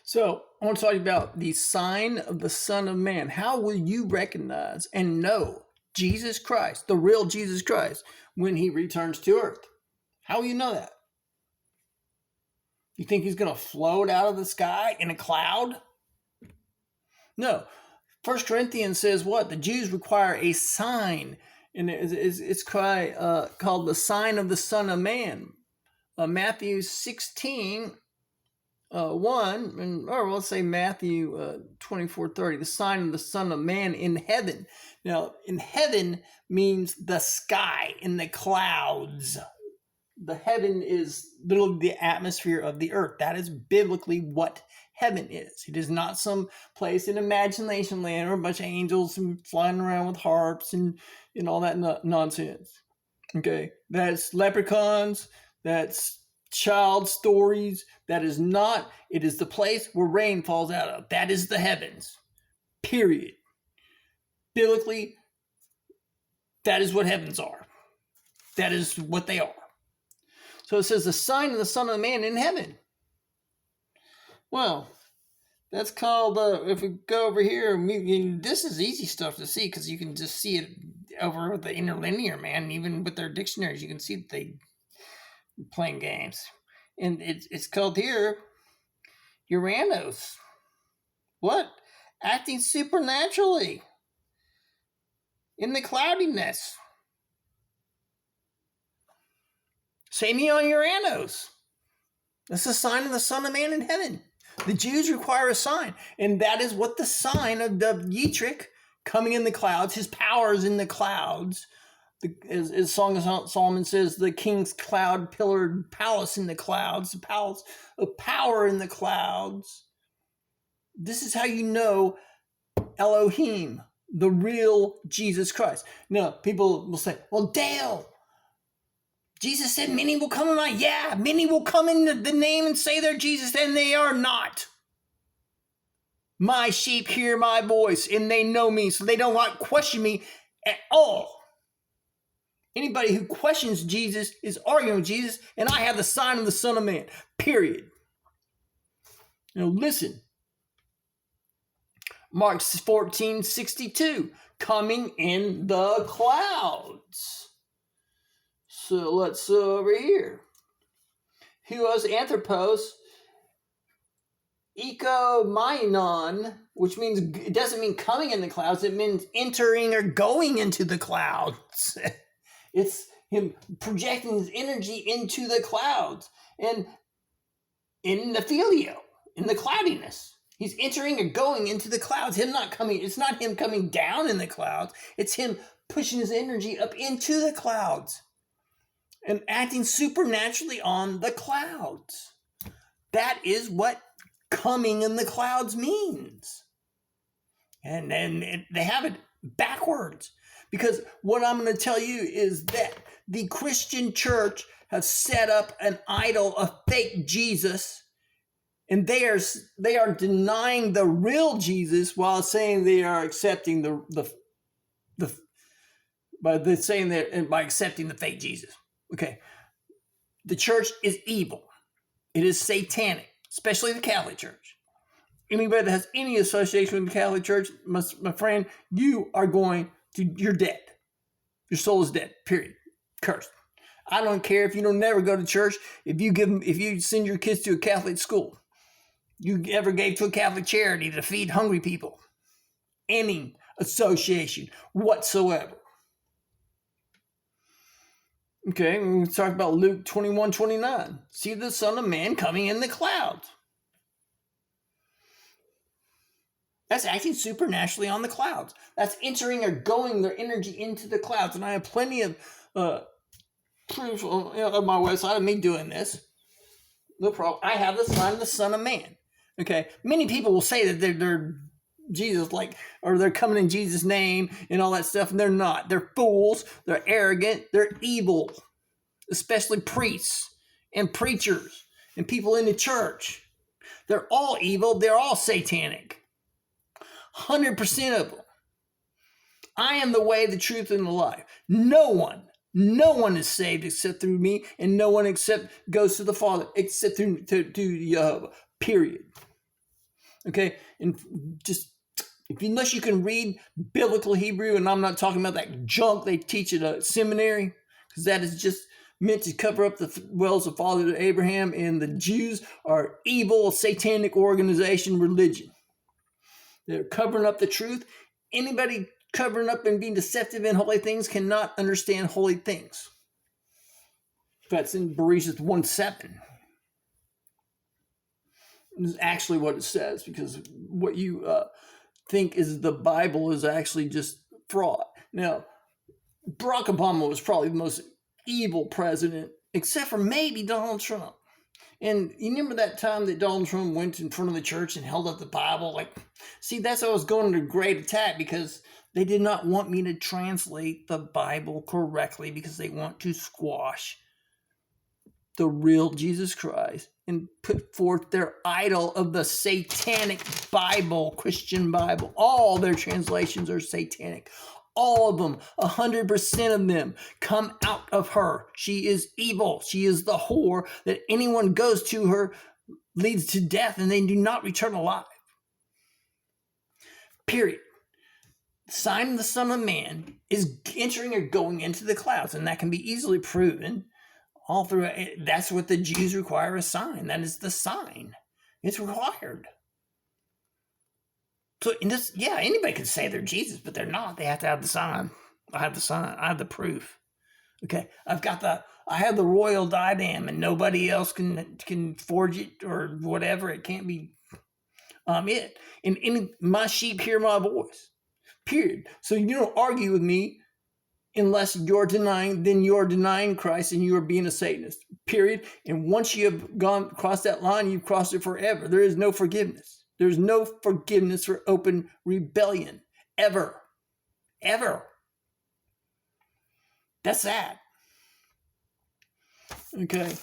So, I want to talk about the sign of the Son of Man. How will you recognize and know Jesus Christ, the real Jesus Christ, when he returns to earth? How will you know that? You think he's going to float out of the sky in a cloud? No. 1 Corinthians says what? The Jews require a sign, and it's called the sign of the Son of Man. Matthew 16, 1, or let's say Matthew 24:30, the sign of the Son of Man in heaven. Now, in heaven means the sky, in the clouds. The heaven is literally the atmosphere of the earth. That is biblically what heaven is. It is not some place in imagination land or a bunch of angels flying around with harps and all that nonsense. Okay, that's leprechauns, that's child stories. That is not, it is the place where rain falls out of. That is the heavens, period. Biblically, that is what heavens are. That is what they are. So it says the sign of the Son of Man in heaven. Well, that's called, if we go over here, this is easy stuff to see because you can just see it over the interlinear, man. Even with their dictionaries, you can see that they playing games. And it's called here Uranus. What? Acting supernaturally in the cloudiness. Same on Uranus. That's the sign of the Son of Man in heaven. The Jews require a sign, and that is what the sign of the Yitrik coming in the clouds, his power is in the clouds. As Song of Solomon says, the king's cloud pillared palace in the clouds, the palace of power in the clouds. This is how you know Elohim, the real Jesus Christ. Now, people will say, well, Dale, Jesus said many will come in my name. Yeah, many will come in the name and say they're Jesus, and they are not. My sheep hear my voice, and they know me, so they don't question me at all. Anybody who questions Jesus is arguing with Jesus, and I have the sign of the Son of Man, period. Now listen. Mark 14:62, coming in the clouds. So let's over here. Who was anthropos, ekomainon, which means, it doesn't mean coming in the clouds, it means entering or going into the clouds. It's him projecting his energy into the clouds. And in the filio, in the cloudiness, he's entering or going into the clouds. It's not him coming down in the clouds. It's him pushing his energy up into the clouds and acting supernaturally on the clouds. That is what coming in the clouds means. And then they have it backwards. Because what I'm going to tell you is that the Christian church has set up an idol, a fake Jesus, and they are denying the real Jesus while saying they are accepting by accepting the fake Jesus. Okay, the church is evil. It is satanic, especially the Catholic Church. Anybody that has any association with the Catholic Church, my friend, you're dead. Your soul is dead, period. Cursed. I don't care if you don't never go to church, if you send your kids to a Catholic school, you ever gave to a Catholic charity to feed hungry people, any association whatsoever. Okay, we're going to talk about Luke 21:29. See the Son of Man coming in the clouds. That's acting supernaturally on the clouds. That's entering or going their energy into the clouds. And I have plenty of proof on my website of me doing this. No problem. I have the sign of the Son of Man. Okay, many people will say that they're Jesus, or they're coming in Jesus' name and all that stuff, and they're not. They're fools. They're arrogant. They're evil, especially priests and preachers and people in the church. They're all evil. They're all satanic. 100% of them. I am the way, the truth, and the life. No one is saved except through me, and no one goes to the Father except through Jehovah. Period. Okay, and just unless you can read biblical Hebrew, and I'm not talking about that junk they teach at a seminary, because that is just meant to cover up the wells of Father Abraham, and the Jews are evil, satanic organization, religion. They're covering up the truth. Anybody covering up and being deceptive in holy things cannot understand holy things. That's in Bereshit 1:7. This is actually what it says, because what you think is the Bible is actually just fraud. Now, Barack Obama was probably the most evil president, except for maybe Donald Trump. And you remember that time that Donald Trump went in front of the church and held up the Bible? Like, see, that's why I was going under great attack, because they did not want me to translate the Bible correctly, because they want to squash the real Jesus Christ and put forth their idol of the satanic Bible, Christian Bible. All their translations are satanic. All of them, 100% of them, come out of her. She is evil. She is the whore that anyone goes to her leads to death, and they do not return alive. Period. The sign of the Son of Man is entering or going into the clouds, and that can be easily proven. All through, that's what the Jews require, a sign. That is the sign. It's required. So, in this, yeah, anybody can say they're Jesus, but they're not. They have to have the sign. I have the sign. I have the proof. Okay, I have the royal diadem, and nobody else can forge it or whatever. It can't be it. And my sheep hear my voice. Period. So you don't argue with me unless you're denying Christ, and you are being a Satanist. Period. And once you have gone across that line, you've crossed it forever. There is no forgiveness. There's no forgiveness for open rebellion. Ever. Ever. That's sad. Okay.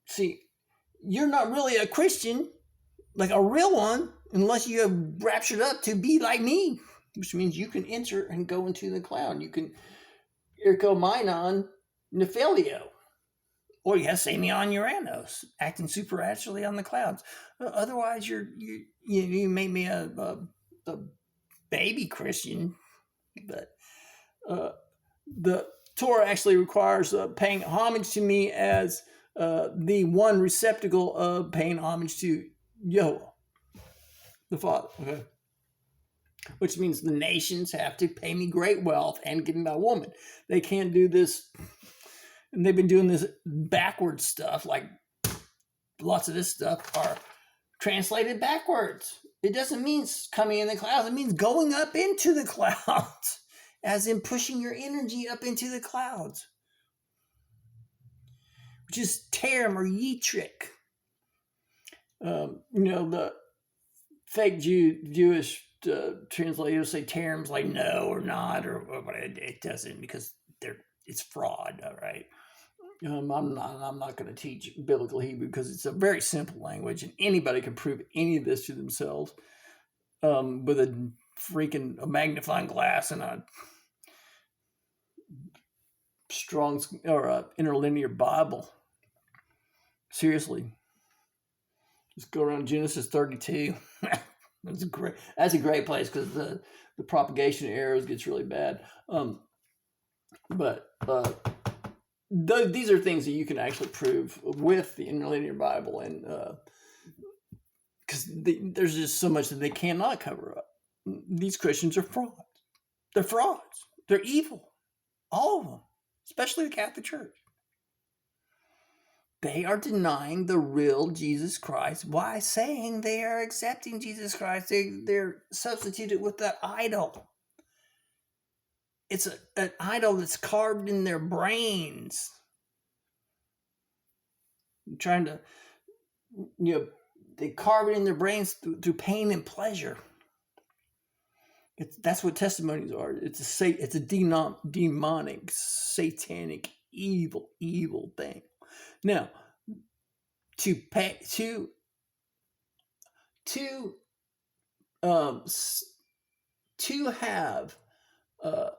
See, you're not really a Christian, like a real one, unless you have raptured up to be like me, which means you can enter and go into the cloud. You can Erchomainon Nephelio, or you have Samion Uranus, acting supernaturally on the clouds. Otherwise, you made me a baby Christian, but the ToRaH actually requires paying homage to me as the one receptacle of paying homage to Yahweh, the Father. Okay. Which means the nations have to pay me great wealth and give me my woman. They can't do this. And they've been doing this backwards stuff, like lots of this stuff are translated backwards. It doesn't mean coming in the clouds. It means going up into the clouds, as in pushing your energy up into the clouds, which is term or Yitrick. The fake Jewish translators say terms like no or not, but it doesn't, because it's fraud. All right. I'm not going to teach biblical Hebrew, because it's a very simple language, and anybody can prove any of this to themselves with a freaking magnifying glass and a Strong's or a interlinear Bible. Seriously, just go around Genesis 32. That's a great place, because the propagation of errors gets really bad. These are things that you can actually prove with the interlinear Bible, and because there's just so much that they cannot cover up. These Christians are frauds. They're frauds. They're evil. All of them, especially the Catholic Church. They are denying the real Jesus Christ. Why? Saying they are accepting Jesus Christ. They're substituted with that idol. It's an idol that's carved in their brains. Trying to, they carve it in their brains through pain and pleasure. That's what testimonies are. It's a demonic, satanic, evil thing. Now, to have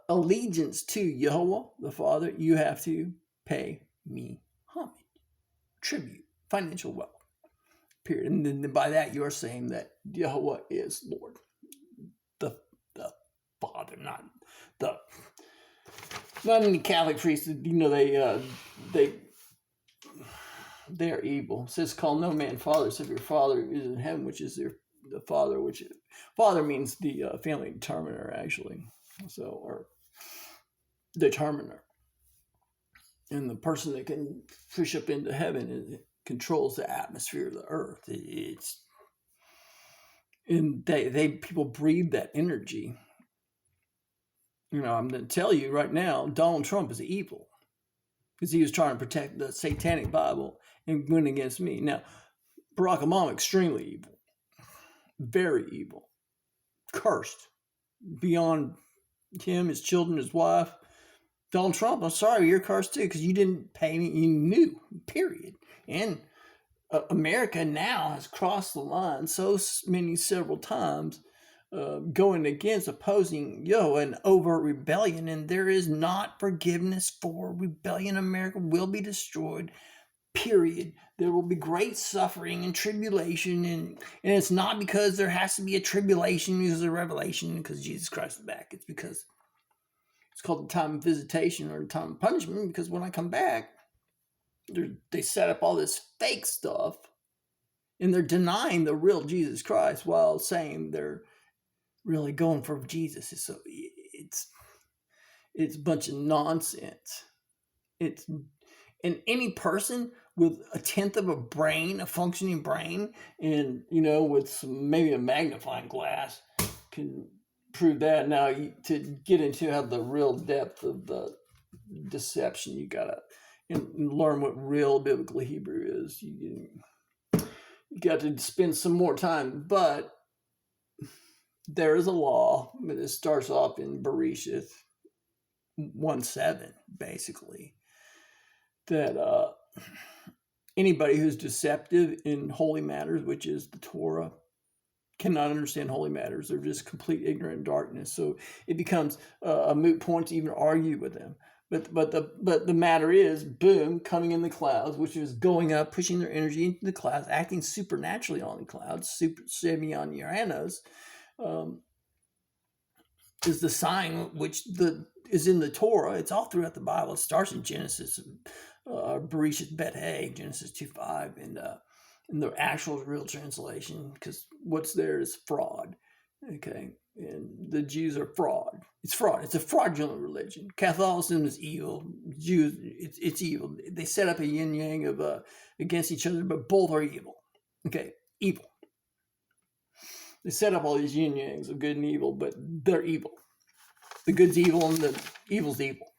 allegiance to Yahweh the Father, you have to pay me homage, tribute, financial wealth. period. And then by that, you're saying that Yahweh is Lord, the Father, not any Catholic priests. They are evil. It says, "Call no man father, except your Father is in heaven, which is the Father." Which Father means the family determiner, actually. So, or determiner, and the person that can push up into heaven controls the atmosphere of the earth. And people breathe that energy. I'm going to tell you right now, Donald Trump is evil because he was trying to protect the Satanic Bible and went against me. Now, Barack Obama, extremely evil, very evil, cursed beyond him, his children, his wife. Donald Trump, I'm sorry, you're cursed too because you didn't pay me. You knew, period. And America now has crossed the line several times, going against, opposing an overt rebellion, and there is not forgiveness for rebellion. America will be destroyed, period. There will be great suffering and tribulation, and it's not because there has to be a tribulation because of revelation, because Jesus Christ is back. It's because it's called the time of visitation or the time of punishment, because when I come back, they set up all this fake stuff, and they're denying the real Jesus Christ while saying they're really going for Jesus. So it's a bunch of nonsense. And any person with a tenth of a functioning brain, and with maybe a magnifying glass can prove that. Now, to get into how the real depth of the deception, you gotta learn what real biblical Hebrew is. You got to spend some more time, but there is a law that starts off in Bereshith 1:7, basically, that anybody who's deceptive in holy matters, which is the Torah, cannot understand holy matters. They're just complete ignorant darkness. So it becomes a moot point to even argue with them. But the matter is, boom, coming in the clouds, which is going up, pushing their energy into the clouds, acting supernaturally on the clouds, super Semyon Uranus, is the sign which is in the Torah. It's all throughout the Bible. It starts in Genesis, Bereshit Bet Hey, Genesis 2:5, and the actual real translation, because what's there is fraud. Okay, and the Jews are fraud. It's fraud. It's a fraudulent religion. Catholicism is evil. Jews, it's evil. They set up a yin yang of against each other, but both are evil. Okay, evil. They set up all these yin yangs of good and evil, but they're evil. The good's evil and the evil's evil.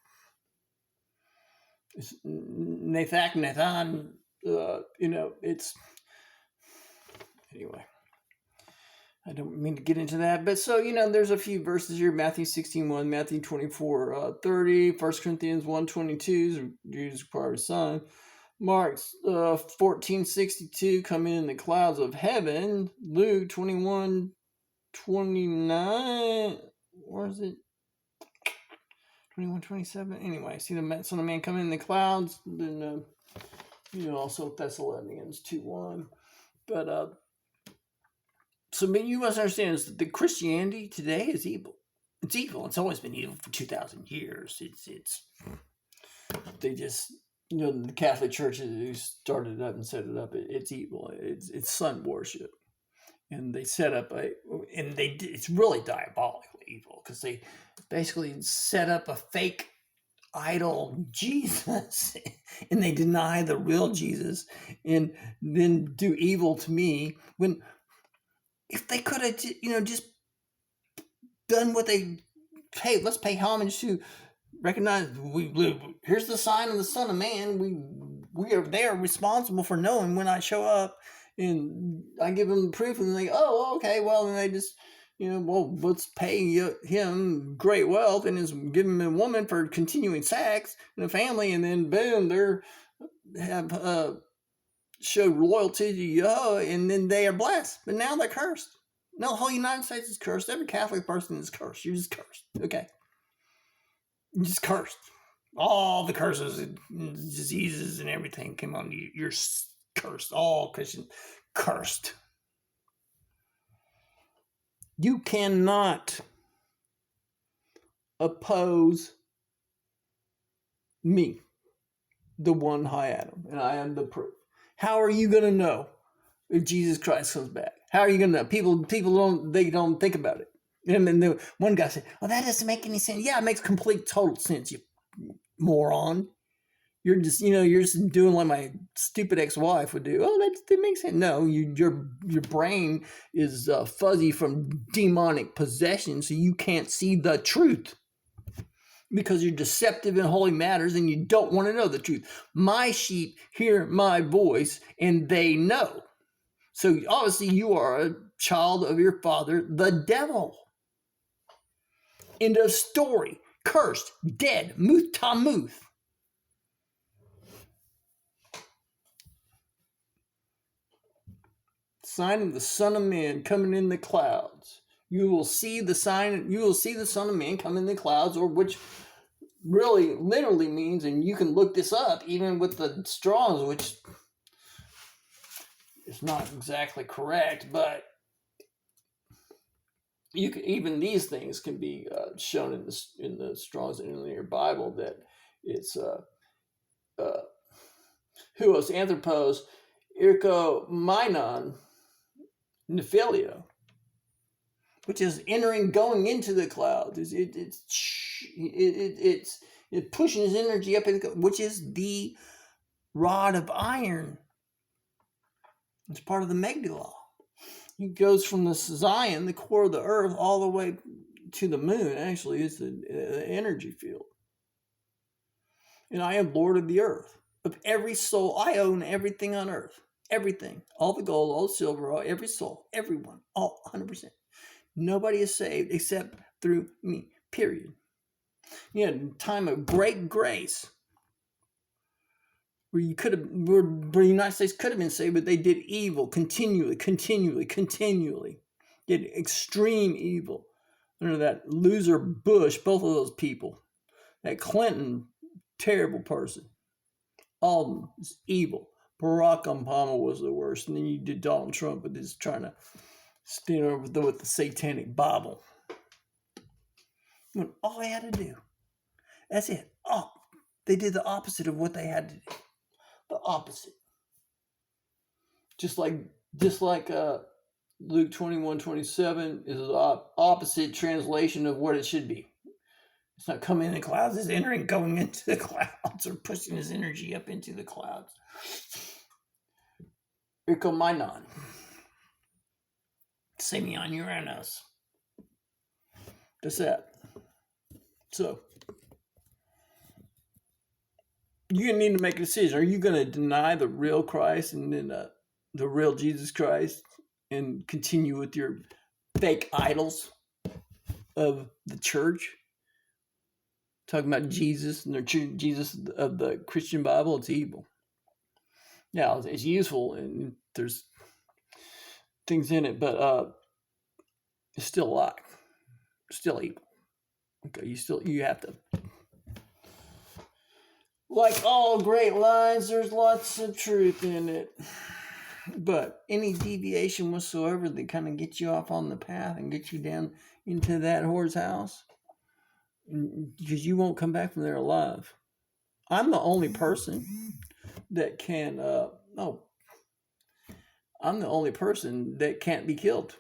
It's Nathan. It's anyway. I don't mean to get into that, but so, there's a few verses here. Matthew 16:1, Matthew 24:30, 1 Corinthians 1:22, Jesus required a sign. Mark 14:62, coming in the clouds of heaven. Luke 21:29, or is it 21:27? Anyway, see the Son of Man coming in the clouds. Then, also Thessalonians 2:1. But, so you must understand is that the Christianity today is evil. It's evil. It's always been evil for 2,000 years. They just, the Catholic Church who started it up and set it up, it's evil. It's sun worship. And they set up it's really diabolically evil, because they basically set up a fake idol Jesus, and they deny the real Jesus, and then do evil to me when, if they could have, just done what let's pay homage to, recognize here's the sign of the Son of Man. We are responsible for knowing when I show up, and I give them the proof, and then they go, oh, okay, well, then they just, let's pay him great wealth and just give him a woman for continuing sex and a family, and then boom, show loyalty to Yahweh, and then they are blessed. But now they're cursed. No, the whole United States is cursed. Every Catholic person is cursed. You're just cursed. Okay. You're just cursed. All the curses and diseases and everything came on you. You're cursed. All Christian cursed. You cannot oppose me, the one high Adam, and I am the proof. How are you going to know if Jesus Christ comes back? How are you going to know? People don't think about it. And then the one guy said, "Well, that doesn't make any sense." Yeah, it makes complete total sense, you moron. You're just doing like my stupid ex-wife would do. Oh, that makes sense. No, your brain is fuzzy from demonic possession, so you can't see the truth because you're deceptive in holy matters and you don't want to know the truth. My sheep hear my voice and they know. So obviously you are a child of your father, the devil. End of story. Cursed, dead, muth tamuth. Sign of the Son of Man coming in the clouds. You will see the sign. You will see the Son of Man come in the clouds, or which really literally means, and you can look this up, even with the Strong's, which is not exactly correct, but you can, even these things can be shown in the Strong's Interlinear Bible that it's huos anthropos irkomainon nephelio, which is going into the clouds. It's pushing his energy up, which is the rod of iron. It's part of the Megillah. He goes from the Zion, the core of the earth, all the way to the moon. Actually, it's the energy field. And I am Lord of the earth, of every soul. I own everything on earth. Everything. All the gold, all the silver, every soul, everyone, all 100%. Nobody is saved except through me, period. Time of great grace, where the United States could have been saved, but they did evil continually. Did extreme evil under that loser Bush, both of those people. That Clinton, terrible person. All of them is evil. Barack Obama was the worst. And then you did Donald Trump with his trying to stand over with the satanic Bible. When all they had to do, that's it. Oh, they did the opposite of what they had to do. The opposite. Just like Luke 21:27 is the opposite translation of what it should be. It's not coming in the clouds, it's going into the clouds, or pushing his energy up into the clouds. Irkomainon. Semyon Uranus. That's that. So, you need to make a decision. Are you going to deny the real Christ and then the real Jesus Christ and continue with your fake idols of the church? Talking about Jesus and their Jesus of the Christian Bible, it's evil. Now, it's useful and there's things in it, but it's still a lie. It's still evil. Okay, you have to. Like all great lies, there's lots of truth in it. But any deviation whatsoever that kind of gets you off on the path and gets you down into that whore's house, because you won't come back from there alive. I'm the only person that can, I'm the only person that can't be killed.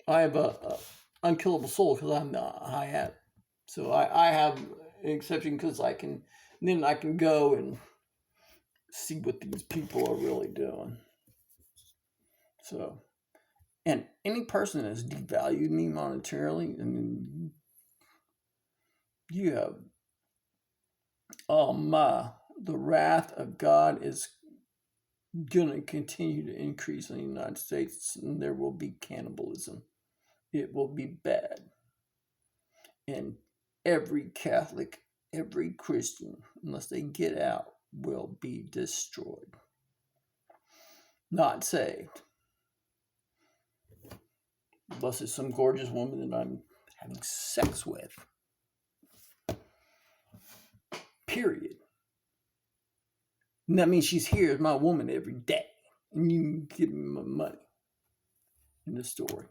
I have a unkillable soul because I'm the high hat. So I have an exception because I can go and see what these people are really doing. So, and any person that's devalued me monetarily, I mean, you have, the wrath of God is going to continue to increase in the United States, and there will be cannibalism. It will be bad. And every Catholic, every Christian, unless they get out, will be destroyed. Not saved. Unless it's some gorgeous woman that I'm having sex with. Period. And that means she's here as my woman every day. and you can give me my money in the story.